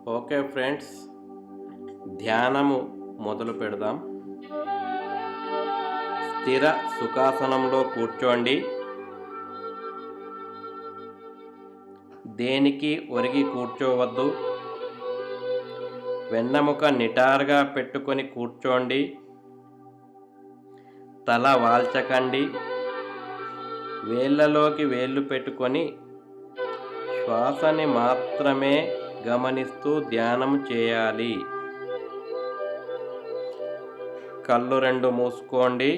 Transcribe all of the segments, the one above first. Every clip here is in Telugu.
ఓకే ఫ్రెండ్స్, ధ్యానము మొదలు పెడదాం. స్థిర సుఖాసనంలో కూర్చోండి. దేనికి ఒరిగి కూర్చోవద్దు. వెన్నెముక నిటారుగా పెట్టుకొని కూర్చోండి. తల వాల్చకండి. వేళ్ళలోకి వేళ్ళు పెట్టుకొని శ్వాసని మాత్రమే గమనిస్తూ ధ్యానం చేయాలి. కళ్ళు రెండు మూసుకోండి.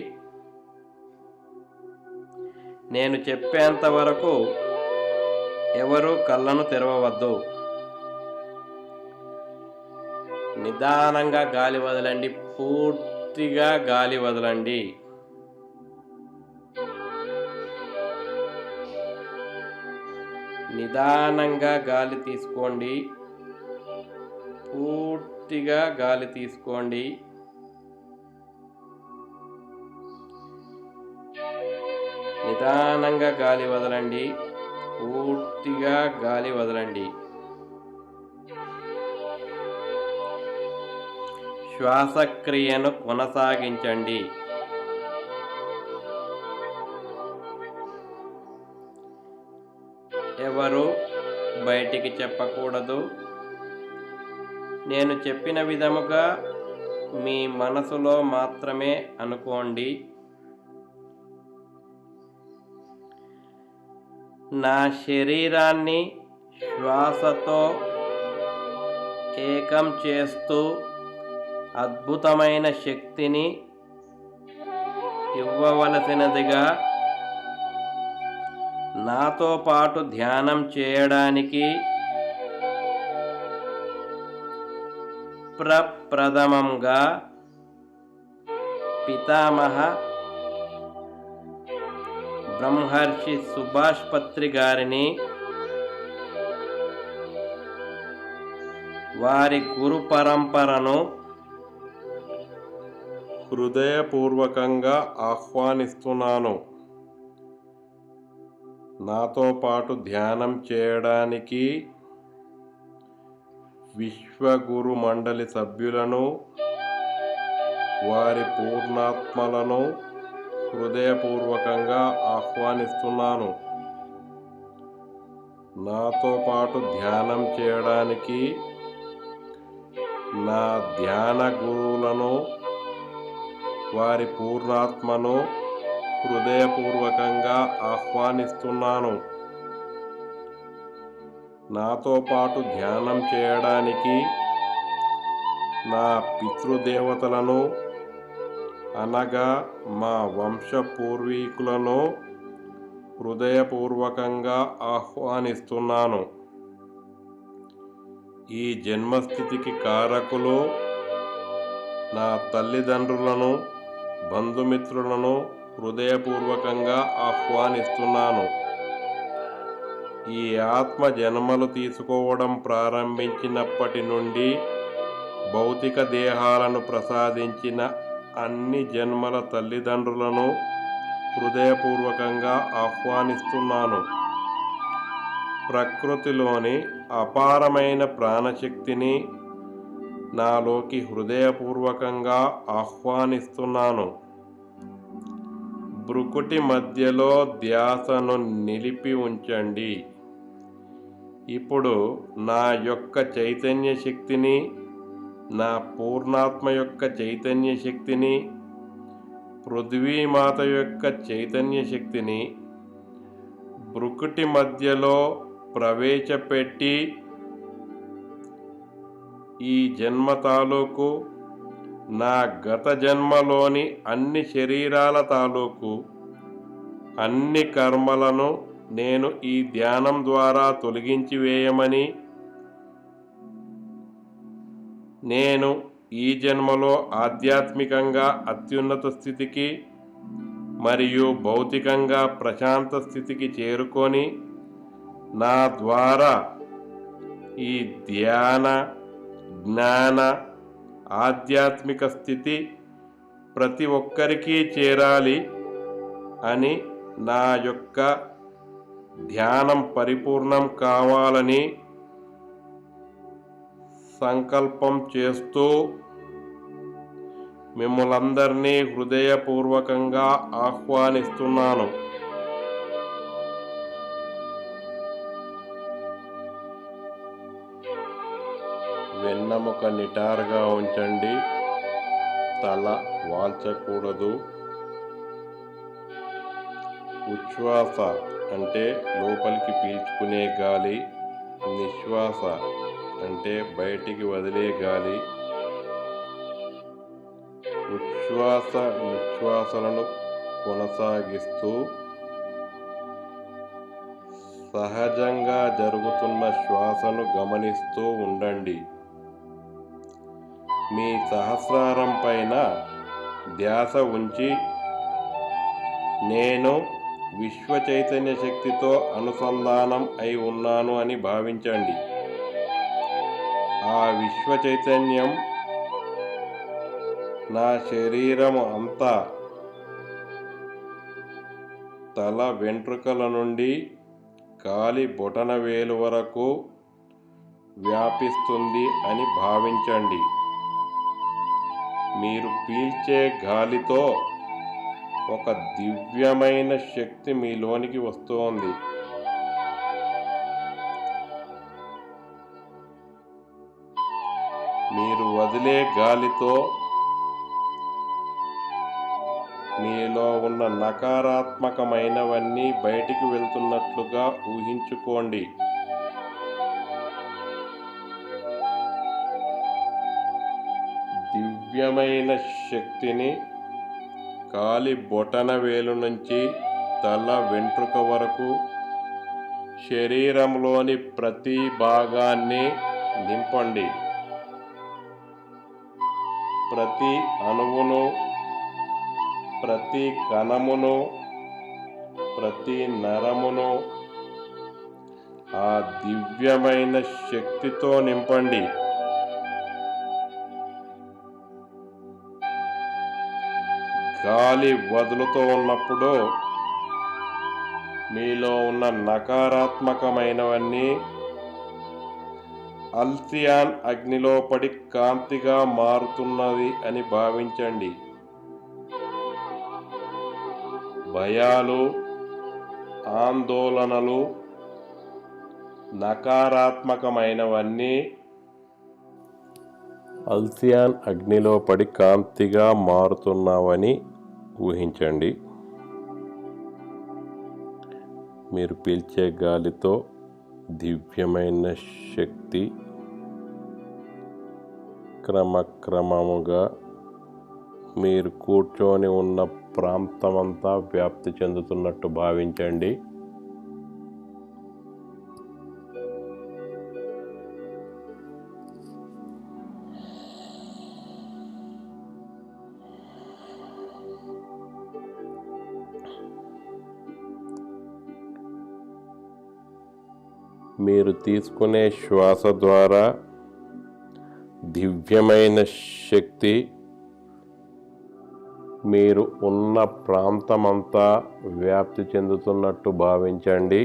నేను చెప్పేంత వరకు ఎవరు కళ్ళను తెరవవద్దు. నిదానంగా గాలి వదలండి. పూర్తిగా గాలి వదలండి. నిదానంగా గాలి తీసుకోండి. పూర్తిగా గాలి తీసుకోండి. నిదానంగా గాలి వదలండి. పూర్తిగా గాలి వదలండి. శ్వాసక్రియను కొనసాగించండి. ఎవరు బయటికి చెప్పకూడదు. నేను చెప్పిన విధముగా మీ మనసులో మాత్రమే అనుకోండి. నా శరీరాన్ని శ్వాసతో ఏకం చేస్తూ అద్భుతమైన శక్తిని ఇవ్వవలసినదిగా నాతో పాటు ధ్యానం చేయడానికి ప్రప్రథమంగా పితామహ బ్రహ్మర్షి సుభాష్ పత్రి గారిని, వారి గురు పరంపరను హృదయపూర్వకంగా ఆహ్వానిస్తున్నాను. నాతో పాటు ధ్యానం చేయడానికి విశ్వగురు మండలి సభ్యులను, వారి పూర్ణాత్మలను హృదయపూర్వకంగా ఆహ్వానిస్తున్నాను. నాతో పాటు ధ్యానం చేయడానికి నా ధ్యాన గురువులను, వారి పూర్ణాత్మను హృదయపూర్వకంగా ఆహ్వానిస్తున్నాను. నాతో పాటు ధ్యానం చేయడానికి నా పితృదేవతలను, అనగా మా వంశ పూర్వీకులను హృదయపూర్వకంగా ఆహ్వానిస్తున్నాను. ఈ జన్మస్థితికి కారకులు నా తల్లిదండ్రులను, బంధుమిత్రులను హృదయపూర్వకంగా ఆహ్వానిస్తున్నాను. ఈ ఆత్మ జన్మలు తీసుకోవడం ప్రారంభించినప్పటి నుండి భౌతిక దేహాలను ప్రసాదించిన అన్ని జన్మల తల్లిదండ్రులను హృదయపూర్వకంగా ఆహ్వానిస్తున్నాను. ప్రకృతిలోని అపారమైన ప్రాణశక్తిని నాలోకి హృదయపూర్వకంగా ఆహ్వానిస్తున్నాను. భ్రుకుటి మధ్యలో ధ్యాసను నిలిపి ఉంచండి. ఇప్పుడు నా యొక్క చైతన్య శక్తిని, నా పూర్ణాత్మ యొక్క చైతన్య శక్తిని, పృథ్వీమాత యొక్క చైతన్య శక్తిని భ్రుకుటి మధ్యలో ప్రవేశపెట్టి ఈ జన్మ తాలూకు, నా గత జన్మలోని అన్ని శరీరాల తాలూకు అన్ని కర్మలను నేను ఈ ధ్యానం ద్వారా తొలగించి వేయమని, నేను ఈ జన్మలో ఆధ్యాత్మికంగా అత్యున్నత స్థితికి మరియు భౌతికంగా ప్రశాంత స్థితికి చేరుకొని నా ద్వారా ఈ ధ్యాన, జ్ఞాన, ఆధ్యాత్మిక స్థితి ప్రతి ఒక్కరికి చేరాలి అని, నా యొక్క ధ్యానం పరిపూర్ణం కావాలని సంకల్పం చేస్తూ మిమ్మల్ందరినీ హృదయపూర్వకంగా ఆహ్వానిస్తున్నాను. వెన్నెముక నిటారుగా ఉంచండి. తల వాల్చకూడదు. ఉచ్ఛ్వాస అంటే లోపలికి పీల్చుకునే గాలి, నిశ్వాస అంటే బయటికి వదిలే గాలి. ఉచ్ఛ్వాస నిశ్వాసలను కొనసాగిస్తూ సహజంగా జరుగుతున్న శ్వాసను గమనిస్తూ ఉండండి. మీ సహస్రారం పైన ధ్యాస ఉంచి నేను విశ్వ చైతన్య శక్తితో అనుసంధానం అయి ఉన్నాను అని భావించండి. ఆ విశ్వ చైతన్యం నా శరీరం అంతా తల వెంట్రుకల నుండి కాలి బొటనవేలు వరకు వ్యాపిస్తుంది అని భావించండి. మీరు పీల్చే గాలితో ఒక దివ్యమైన శక్తి మీలోనికి వస్తోంది. మీరు వదిలే గాలితో మీలో ఉన్న నకారాత్మకమైనవన్నీ బయటికి వెళ్తున్నట్లుగా ఊహించుకోండి. దివ్యమైన శక్తిని కాలి బొటనవేలు నుంచి తల వెంట్రుక వరకు శరీరంలోని ప్రతి భాగాన్ని నింపండి. ప్రతి అణువును, ప్రతి కణమును, ప్రతి నరమును ఆ దివ్యమైన శక్తితో నింపండి. గాలి వదులుతూ ఉన్నప్పుడు మీలో ఉన్న నకారాత్మకమైనవన్నీ అల్సియాన్ అగ్నిలో పడి కాంతిగా మారుతున్నది అని భావించండి. భయాలు, ఆందోళనలు, నకారాత్మకమైనవన్నీ అల్సియాన్ అగ్నిలో పడి కాంతిగా మారుతున్నావని ఊహించండి. మీరు పీల్చే గాలితో దివ్యమైన శక్తి క్రమక్రమముగా మీరు కూర్చొని ఉన్న ప్రాంతమంతా వ్యాప్తి చెందుతున్నట్టు భావించండి. మీరు తీసుకునే శ్వాస ద్వారా దివ్యమైన శక్తి మీరు ఉన్న ప్రాంతమంతా వ్యాప్తి చెందుతున్నట్టు భావించండి.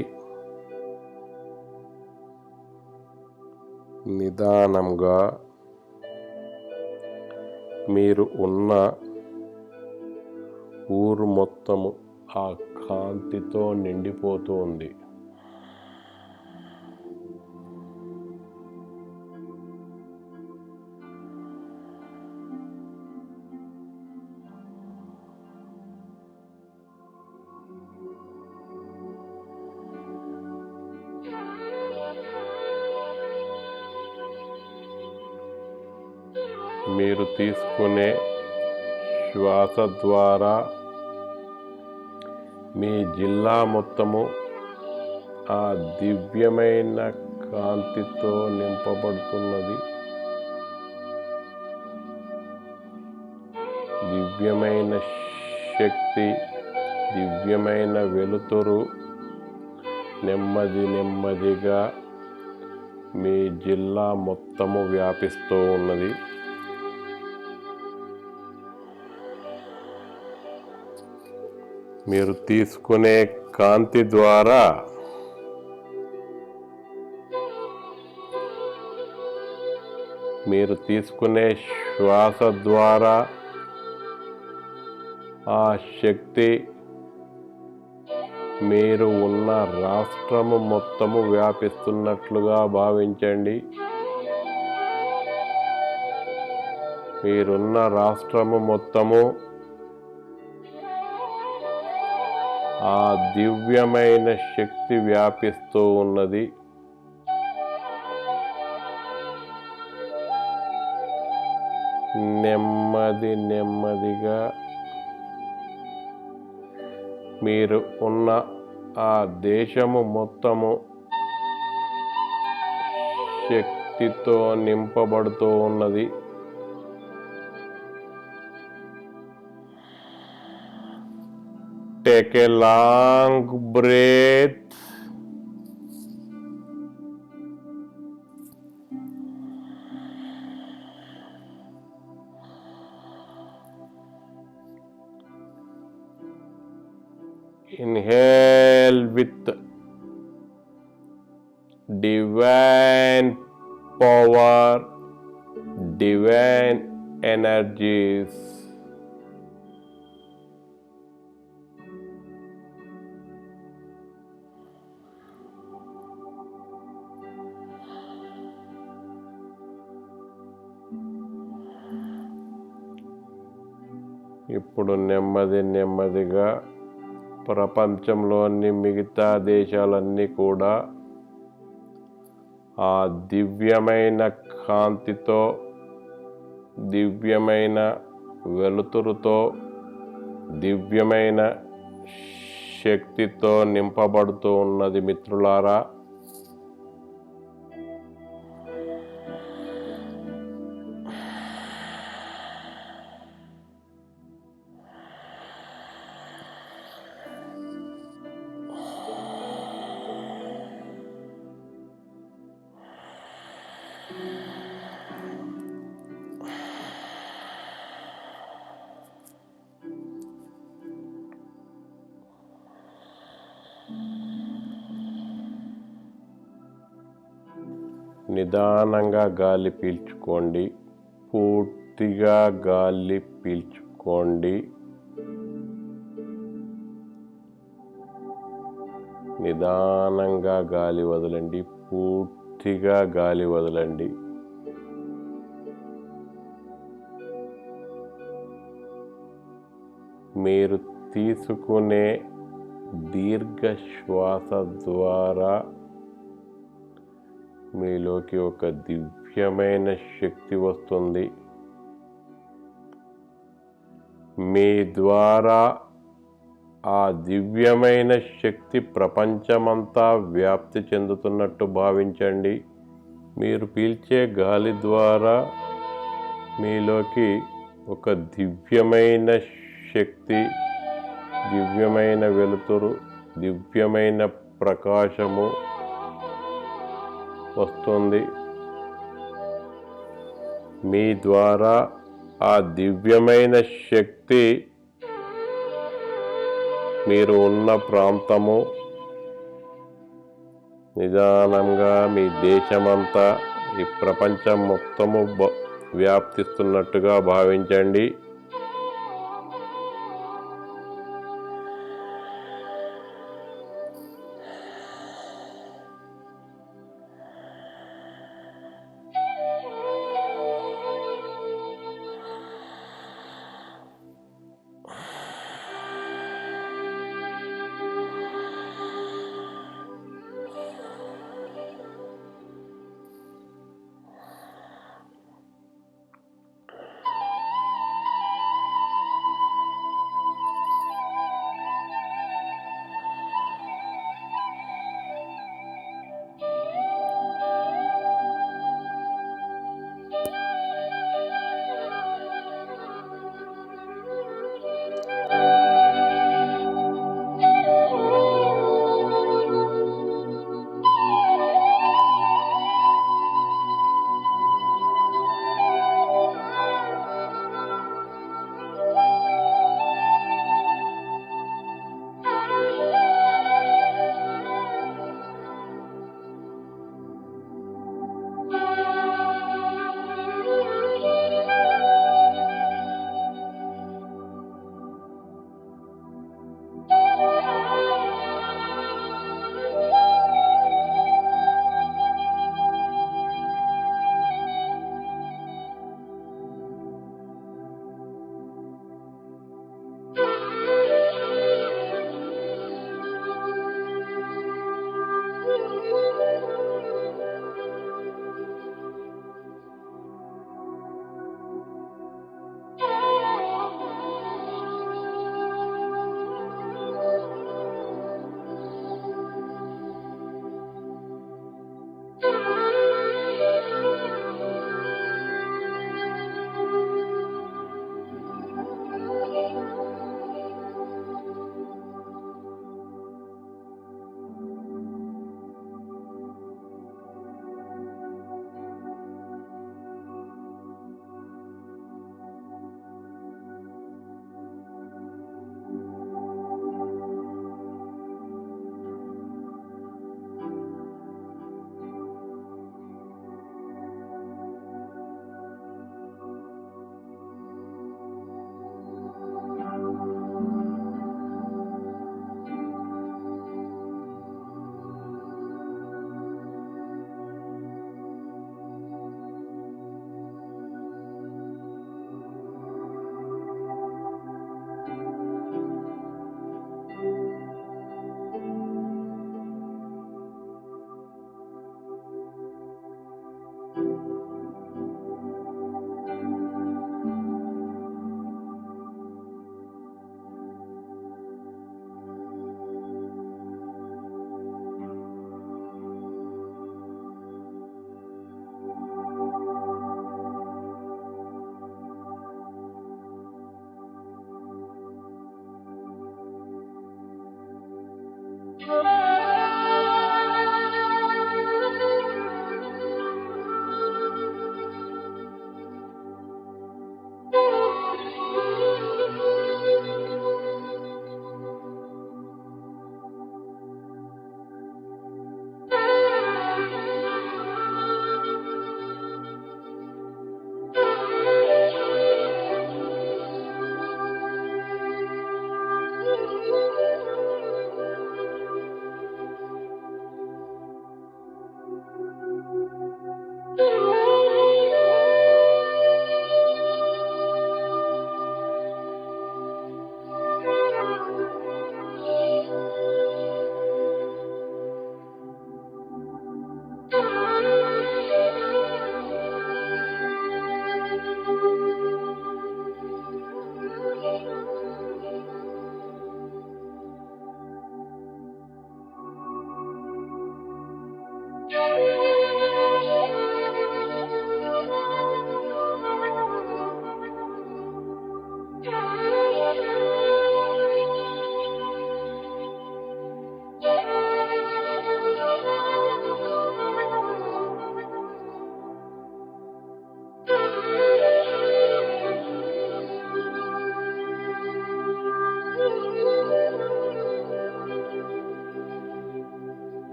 నిదానంగా మీరు ఉన్న ఊరు మొత్తము ఆ కాంతితో నిండిపోతుంది. మీరు తీసుకునే శ్వాస ద్వారా మీ జిల్లా మొత్తము ఆ దివ్యమైన కాంతితో నింపబడుతున్నది. దివ్యమైన శక్తి, దివ్యమైన వెలుతురు నెమ్మది నెమ్మదిగా మీ జిల్లా మొత్తము వ్యాపిస్తూ ఉన్నది. మీరు తీసుకునే కాంతి ద్వారా మీరు తీసుకునే శ్వాస ద్వారా ఆ శక్తి మీరు ఉన్న రాష్ట్రము మొత్తము వ్యాపిస్తున్నట్లుగా భావించండి. మీరున్న రాష్ట్రము మొత్తము ఆ దివ్యమైన శక్తి వ్యాపిస్తూ ఉన్నది. నెమ్మదిగా మీరు ఉన్న ఆ దేశము మొత్తము శక్తితో నింపబడుతూ ఉన్నది. Take a long breath. Inhale with divine power, divine energies. ఇప్పుడు నెమ్మదిగా ప్రపంచంలోని మిగతా దేశాలన్నీ కూడా ఆ దివ్యమైన కాంతితో, దివ్యమైన వెలుతురుతో, దివ్యమైన శక్తితో నింపబడుతూ ఉన్నది మిత్రులారా. నిదానంగా గాలి పీల్చుకోండి. పూర్తిగా గాలి పీల్చుకోండి. నిదానంగా గాలి వదలండి. పూర్తిగా గాలి వదలండి. మీరు తీసుకునే దీర్ఘ శ్వాస ద్వారా మీలోకి ఒక దివ్యమైన శక్తి వస్తుంది. మీ ద్వారా ఆ దివ్యమైన శక్తి ప్రపంచమంతా వ్యాప్తి చెందుతున్నట్టు భావించండి. మీరు పీల్చే గాలి ద్వారా మీలోకి ఒక దివ్యమైన శక్తి, దివ్యమైన వెలుతురు, దివ్యమైన ప్రకాశము వస్తుంది. మీ ద్వారా ఆ దివ్యమైన శక్తి మీరు ఉన్న ప్రాంతము, నిదానంగా మీ దేశమంతా, ఈ ప్రపంచం మొత్తము వ్యాప్తిస్తున్నట్టుగా భావించండి.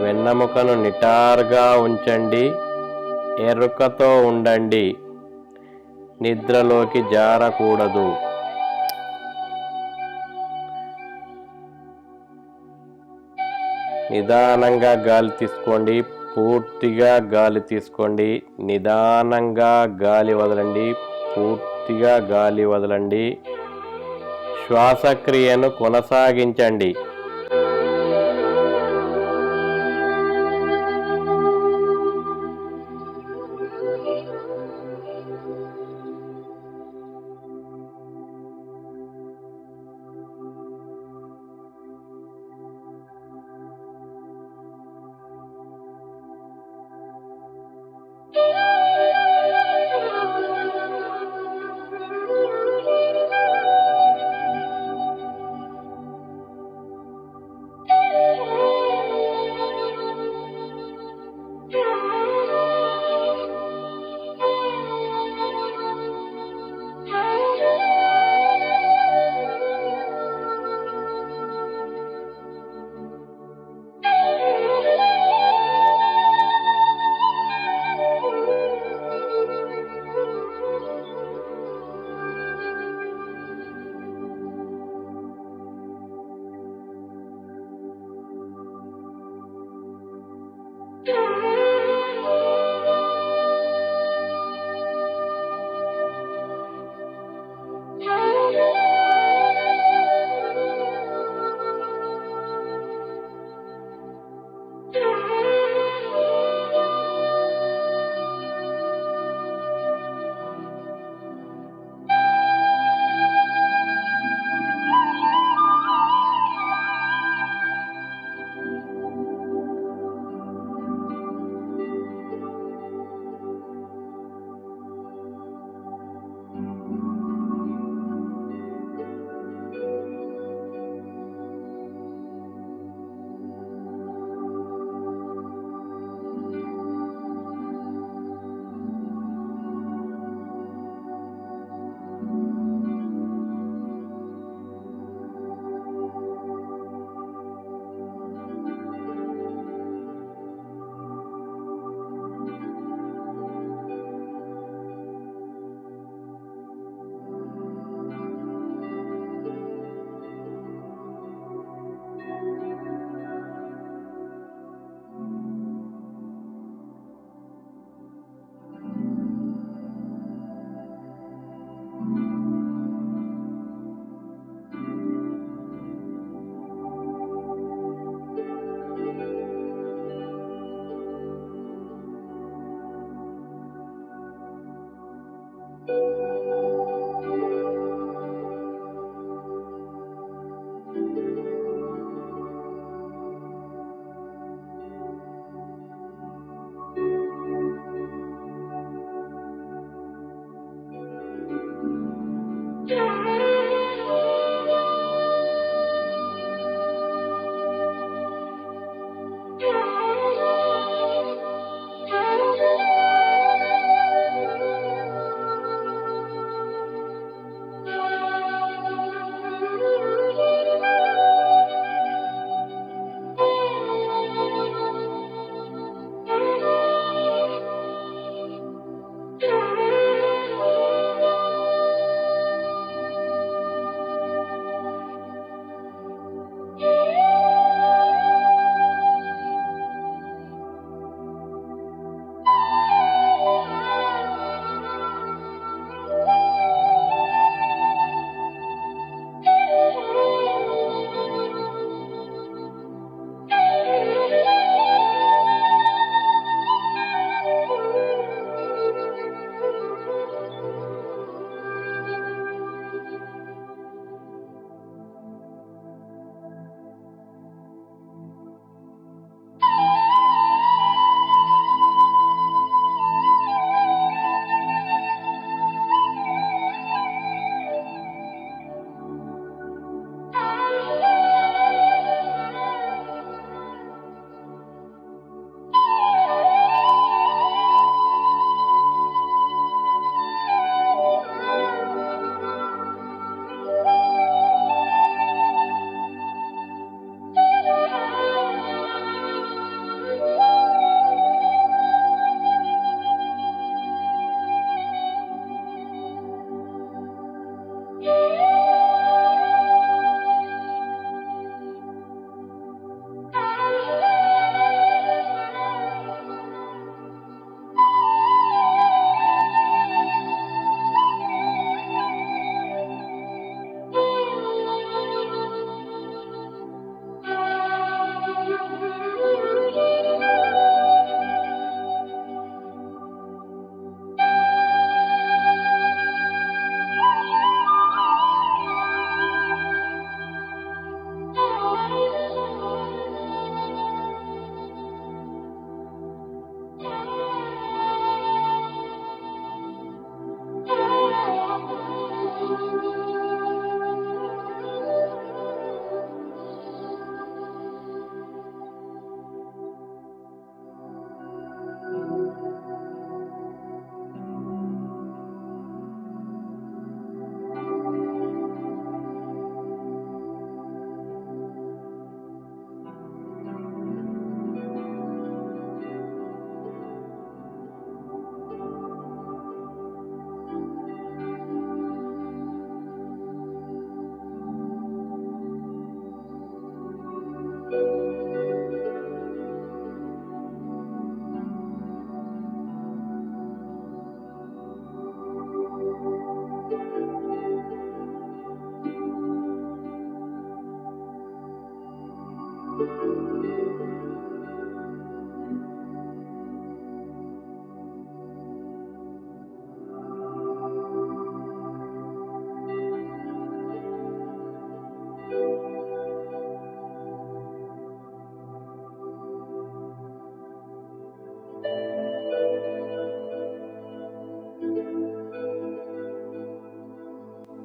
వెన్నెముకను నిటారుగా ఉంచండి. ఎరుకతో ఉండండి. నిద్రలోకి జారకూడదు. నిదానంగా గాలి తీసుకోండి. పూర్తిగా గాలి తీసుకోండి. నిదానంగా గాలి వదలండి. పూర్తిగా గాలి వదలండి. శ్వాసక్రియను కొనసాగించండి.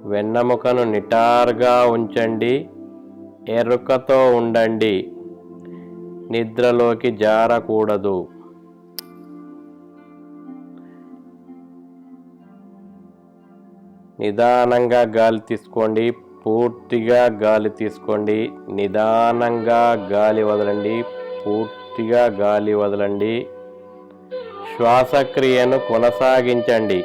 వెన్నెముకను నిటారుగా ఉంచండి. ఎరుకతో ఉండండి. నిద్రలోకి జారకూడదు. నిదానంగా గాలి తీసుకోండి. పూర్తిగా గాలి తీసుకోండి. నిదానంగా గాలి వదలండి. పూర్తిగా గాలి వదలండి. శ్వాసక్రియను కొనసాగించండి.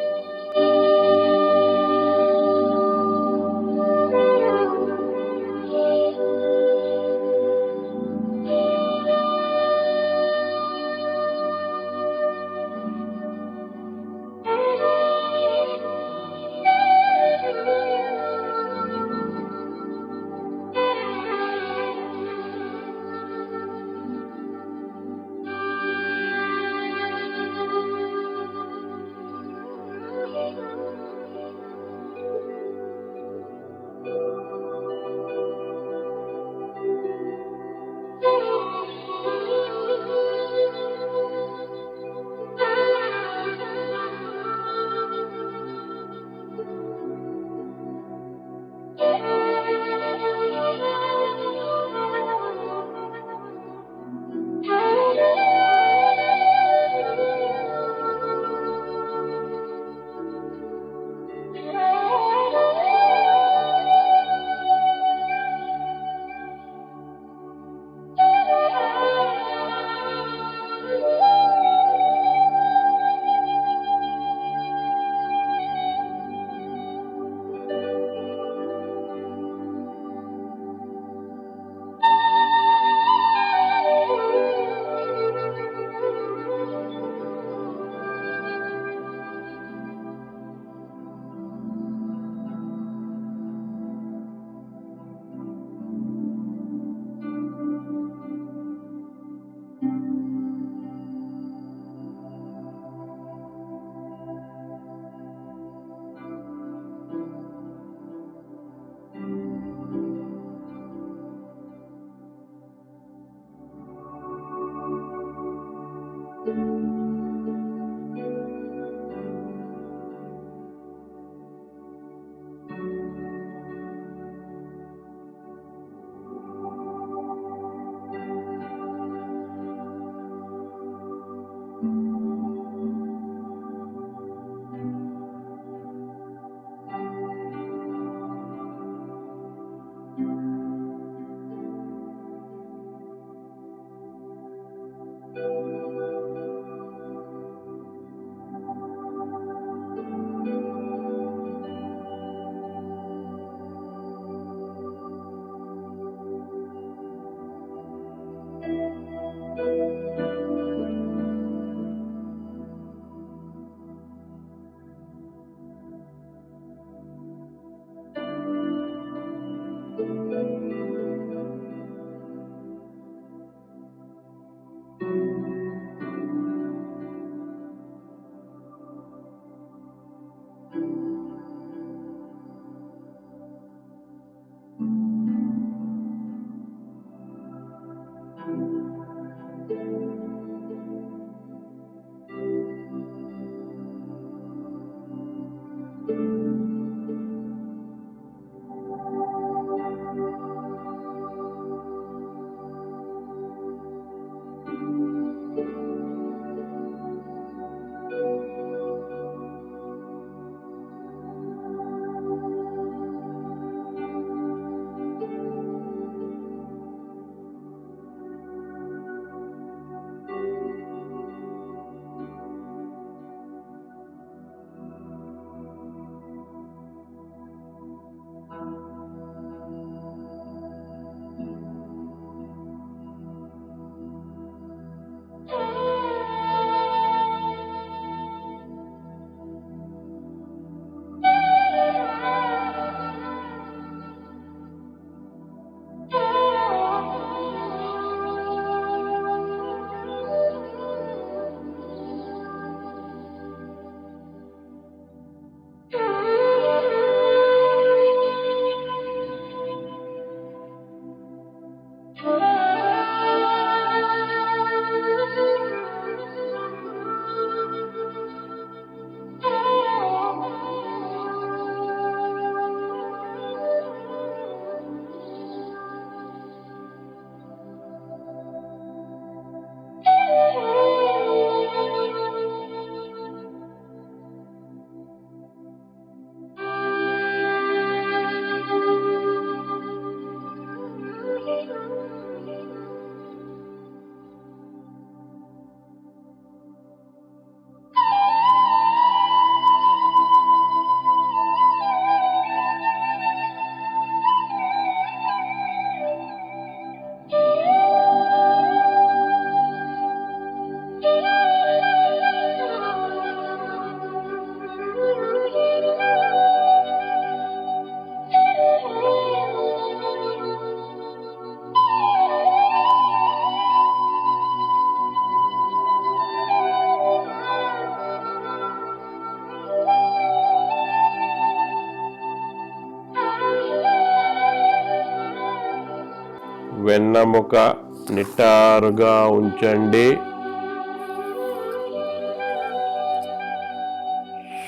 వెన్నెముక నిటారుగా ఉంచండి.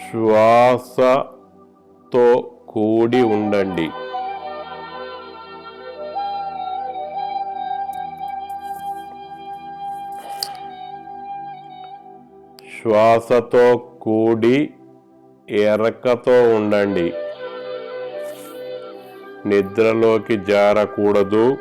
శ్వాసతో కూడి ఉండండి. శ్వాసతో కూడి ఎరకతో ఉండండి. నిద్రలోకి జారకూడదు.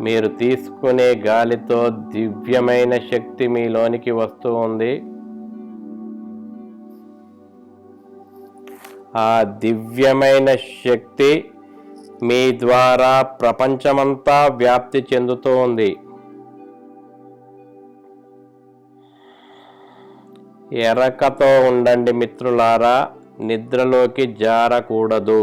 మీరు తీసుకునే గాలితో దివ్యమైన శక్తి మీలోనికి వస్తూ ఉంది. ఆ దివ్యమైన శక్తి మీ ద్వారా ప్రపంచమంతా వ్యాప్తి చెందుతూ ఉంది. ఎరకతో ఉండండి మిత్రులారా, నిద్రలోకి జారకూడదు.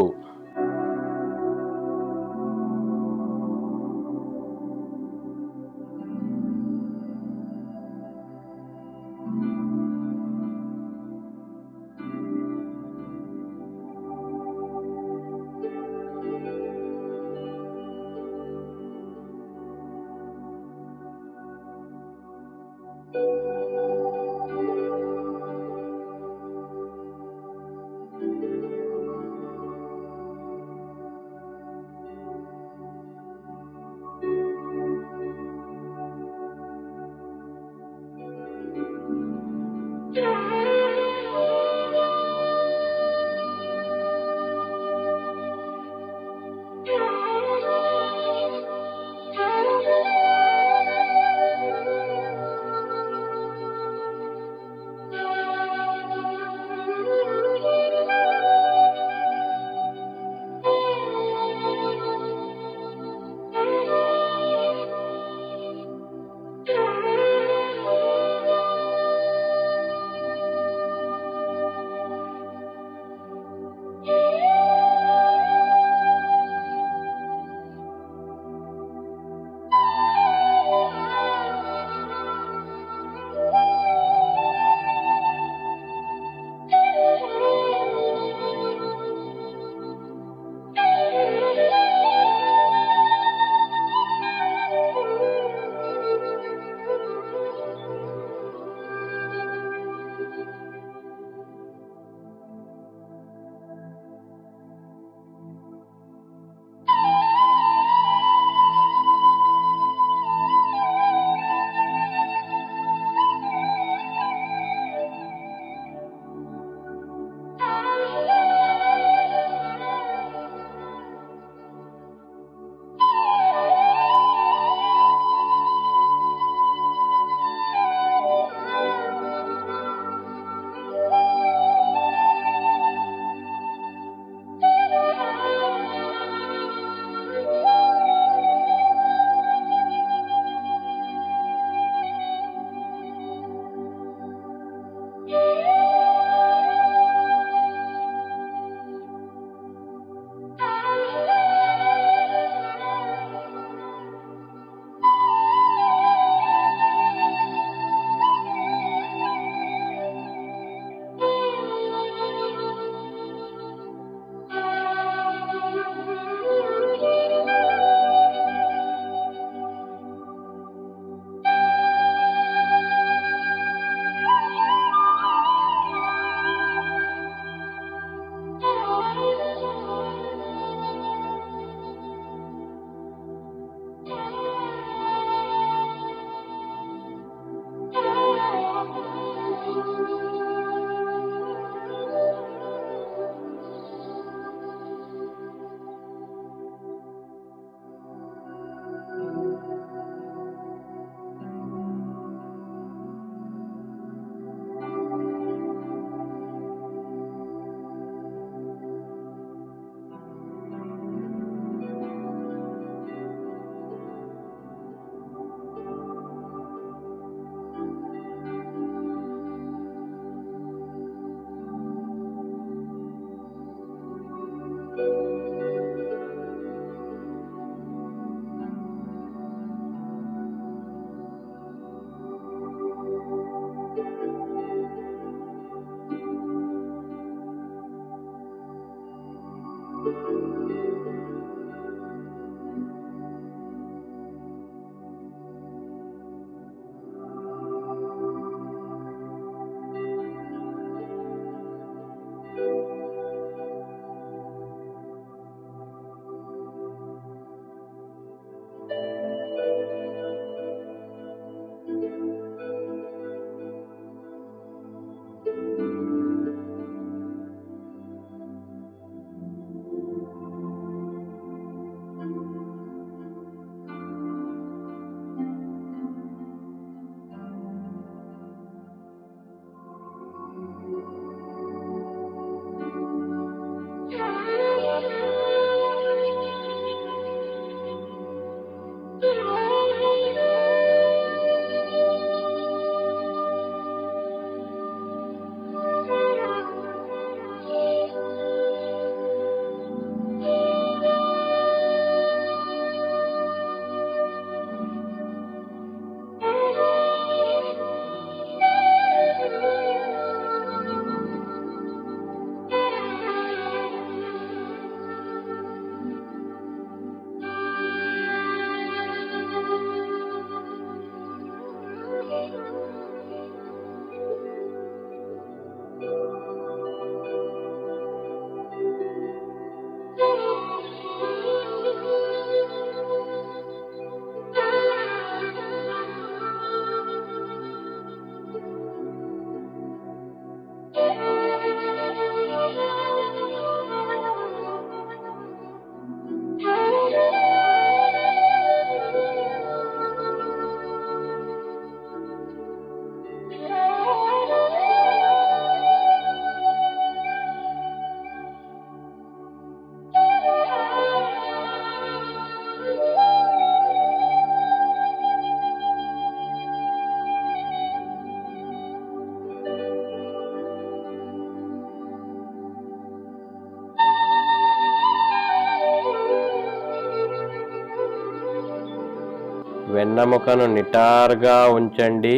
వెన్నెముకను నిటారుగా ఉంచండి.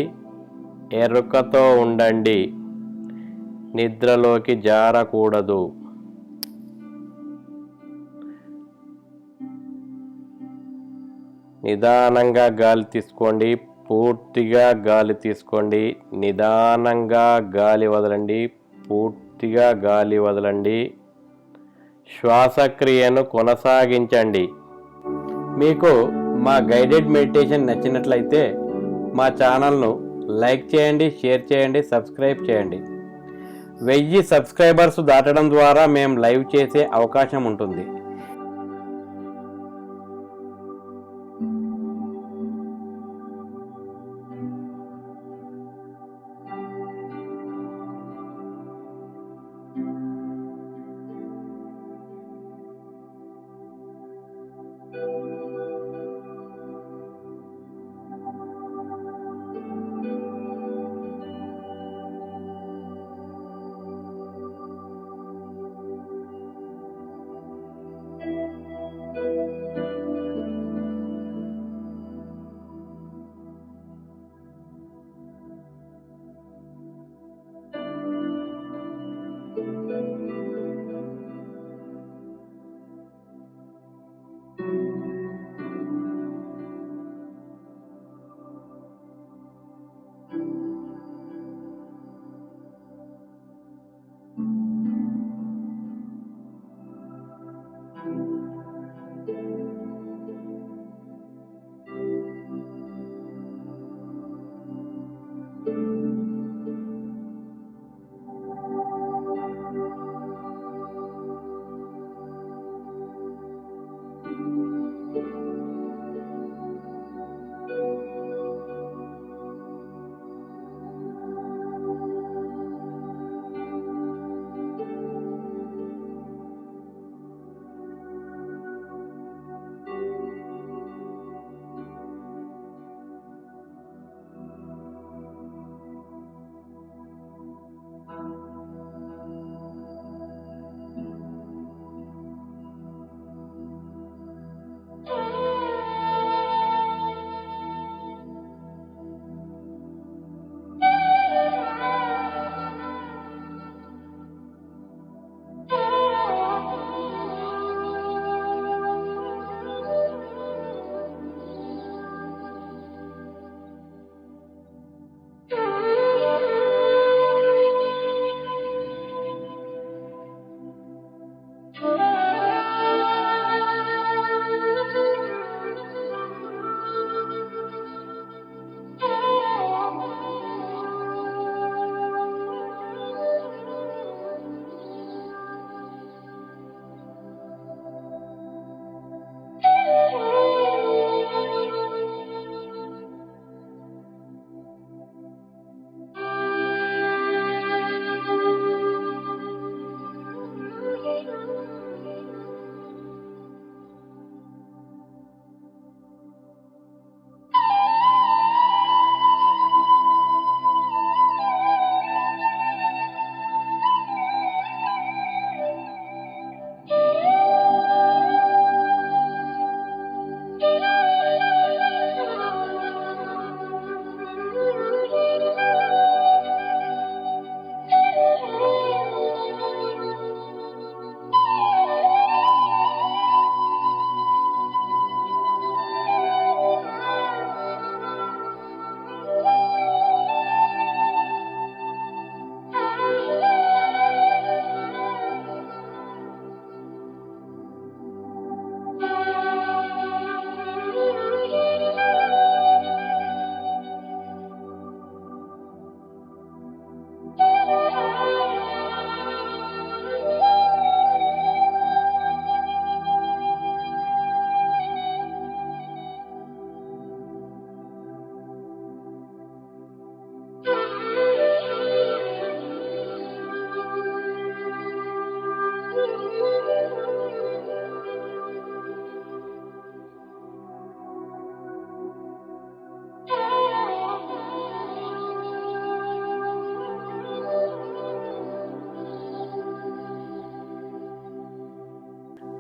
ఎరుకతో ఉండండి. నిద్రలోకి జారకూడదు. నిదానంగా గాలి తీసుకోండి. పూర్తిగా గాలి తీసుకోండి. నిదానంగా గాలి వదలండి. పూర్తిగా గాలి వదలండి. శ్వాసక్రియను కొనసాగించండి. మీకు మా గైడెడ్ మెడిటేషన్ నచ్చినట్లయితే మా ఛానల్ను లైక్ చేయండి, షేర్ చేయండి, సబ్స్క్రైబ్ చేయండి. 1000 సబ్స్క్రైబర్స్ దాటడం ద్వారా మేము లైవ్ చేసే అవకాశం ఉంటుంది.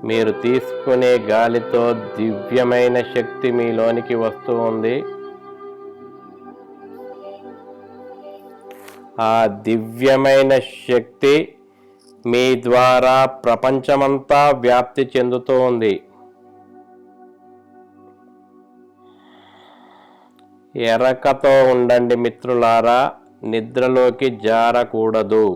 మీరు తీసుకునే గాలితో దివ్యమైన శక్తి మీలోనికి వస్తూ ఉంది. ఆ దివ్యమైన శక్తి మీ ద్వారా ప్రపంచమంతా వ్యాప్తి చెందుతూ ఉంది. ఎరకతో ఉండండి మిత్రులారా, నిద్రలోకి జారకూడదు.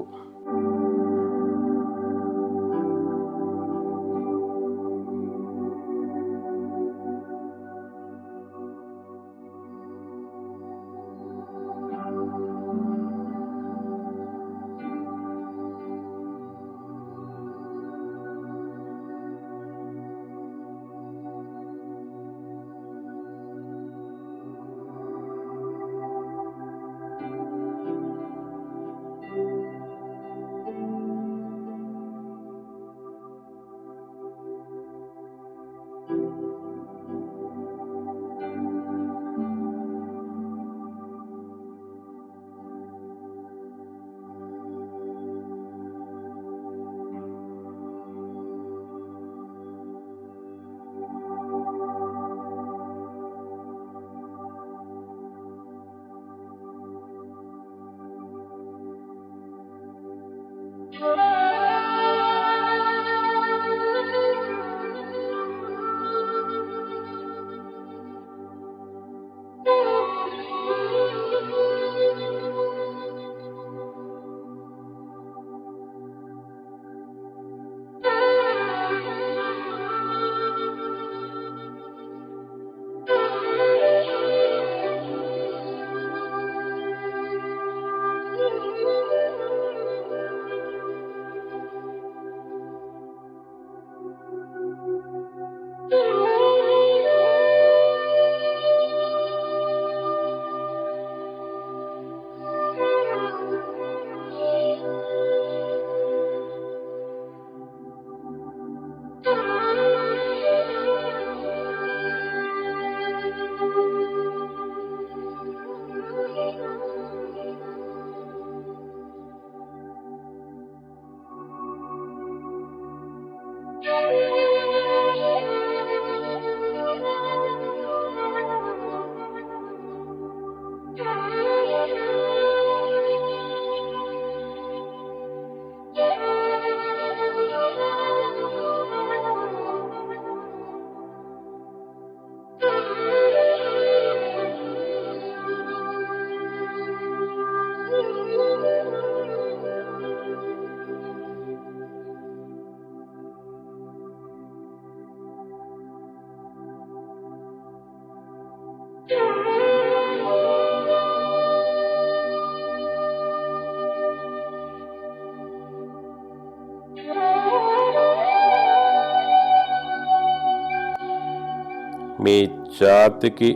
మీ ఛాతీకి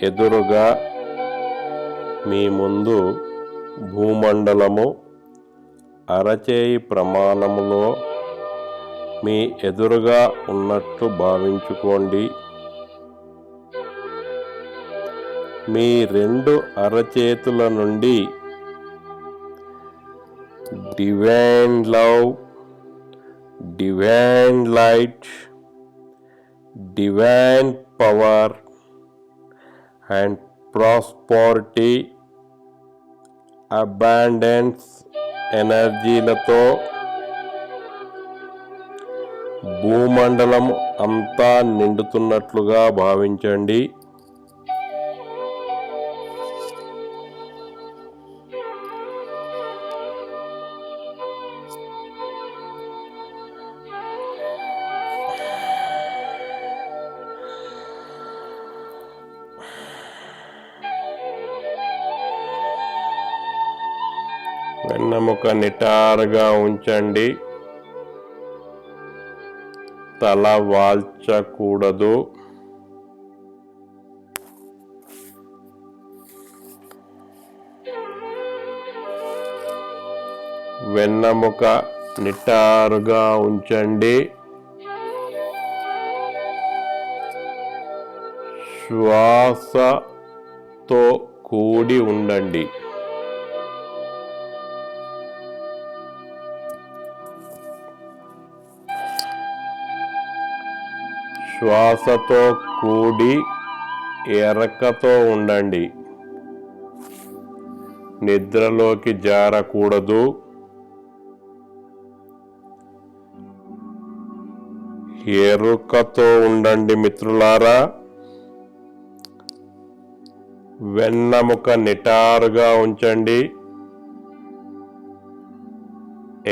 ఎదురుగా మీ ముందు భూమండలము అరచేయి ప్రమాణములో మీ ఎదురుగా ఉన్నట్లు భావించుకోండి. మీ రెండు అరచేతుల నుండి divine love, divine light, divine power and prosperity, abundance ఎనర్జీలతో భూమండలం అంతా నిండుతున్నట్లుగా భావించండి. వెన్నెముక నిటారుగా ఉంచండి. తల వాల్చకూడదు. వెన్నెముక నిటారుగా ఉంచండి. శ్వాసతో కూడి ఉండండి. శ్వాసతో కూడి ఎరకతో ఉండండి. నిద్రలోకి జారకూడదు. ఎరుకతో ఉండండి మిత్రులారా. వెన్నెముక నిటారుగా ఉంచండి.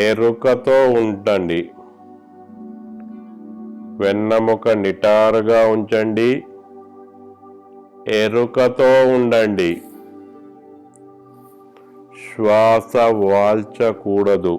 ఎరుకతో ఉండండి. వెన్నెముక నిటారుగా ఉంచండి. ఎరుకతో ఉండండి. శ్వాస వాల్చకూడదు.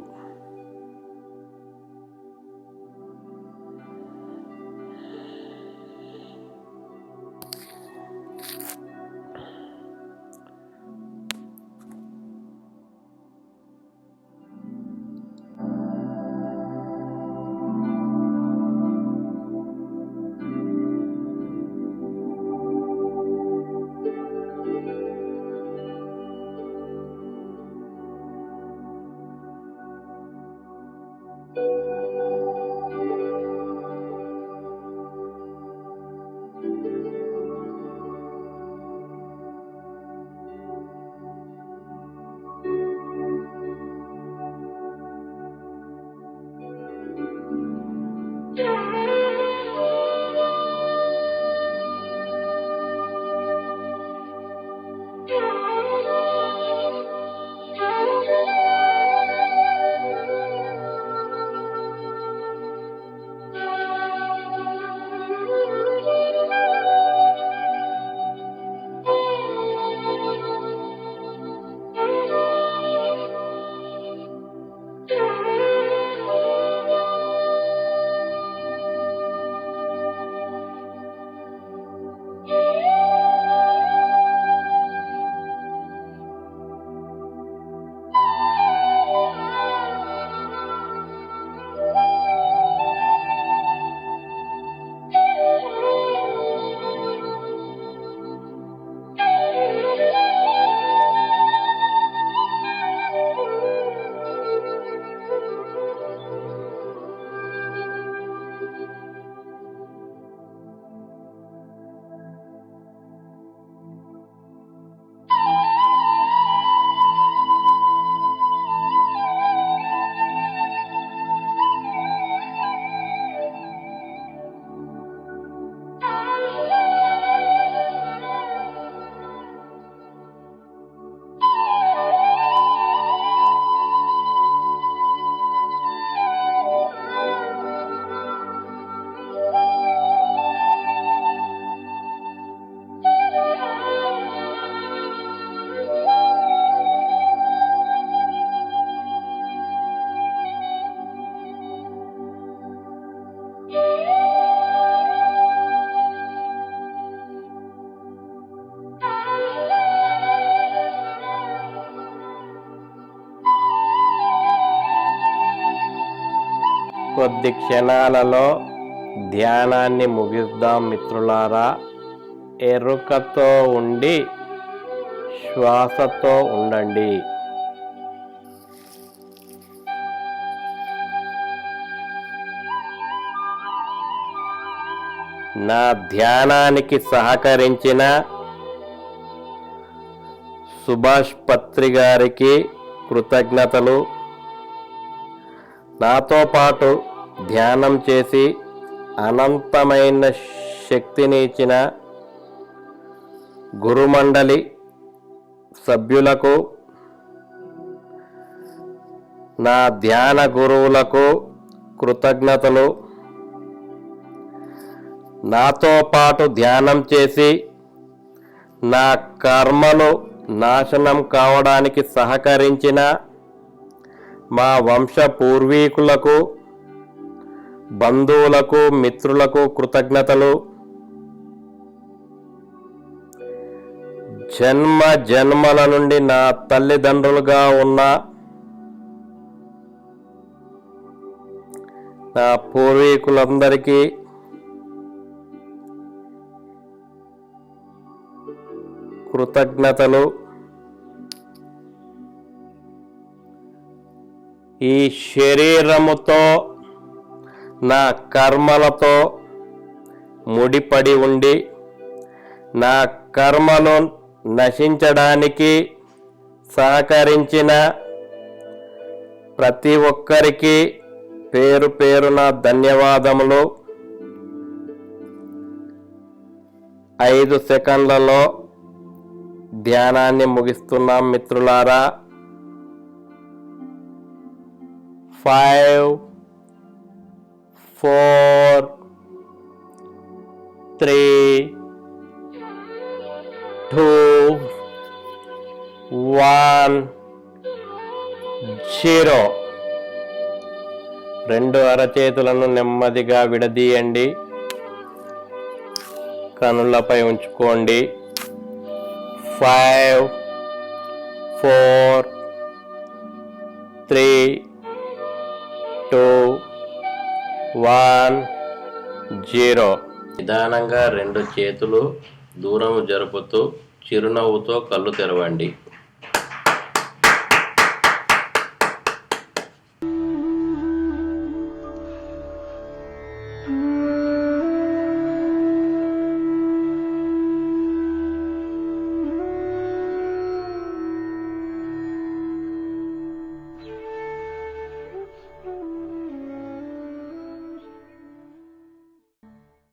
కొద్ది క్షణాలలో ధ్యానాన్ని ముగిద్దాం మిత్రులారా. ఎరుకతో ఉండి శ్వాసతో ఉండండి. నా ధ్యానానికి సహకరించిన సుభాష్ పత్రి గారికి కృతజ్ఞతలు. నాతో పాటు ధ్యానం చేసి అనంతమైన శక్తిని ఇచ్చిన గురుమండలి సభ్యులకు, నా ధ్యాన గురువులకు కృతజ్ఞతలు. నాతో పాటు ధ్యానం చేసి నా కర్మలు నాశనం కావడానికి సహకరించిన మా వంశ పూర్వీకులకు, బంధువులకు, మిత్రులకు కృతజ్ఞతలు. జన్మ జన్మల నుండి నా తల్లిదండ్రులుగా ఉన్న నా పూర్వీకులందరికీ కృతజ్ఞతలు. ఈ శరీరముతో, నా కర్మలతో ముడిపడి ఉండి నా కర్మలు నశించడానికి సహకరించిన ప్రతి ఒక్కరికి పేరు పేరున ధన్యవాదములు. 5 సెకండ్లలో ధ్యానాన్ని ముగిస్తున్నాం మిత్రులారా. 5 4 3 2 1 0. 2 అరచేతులను నెమ్మదిగా విడదీయండి, కనులపై ఉంచుకోండి. 5 4 3 2 1 0. నిదానంగా 2 చేతులు దూరం జరుపుతూ చిరునవ్వుతో కళ్ళు తెరవండి.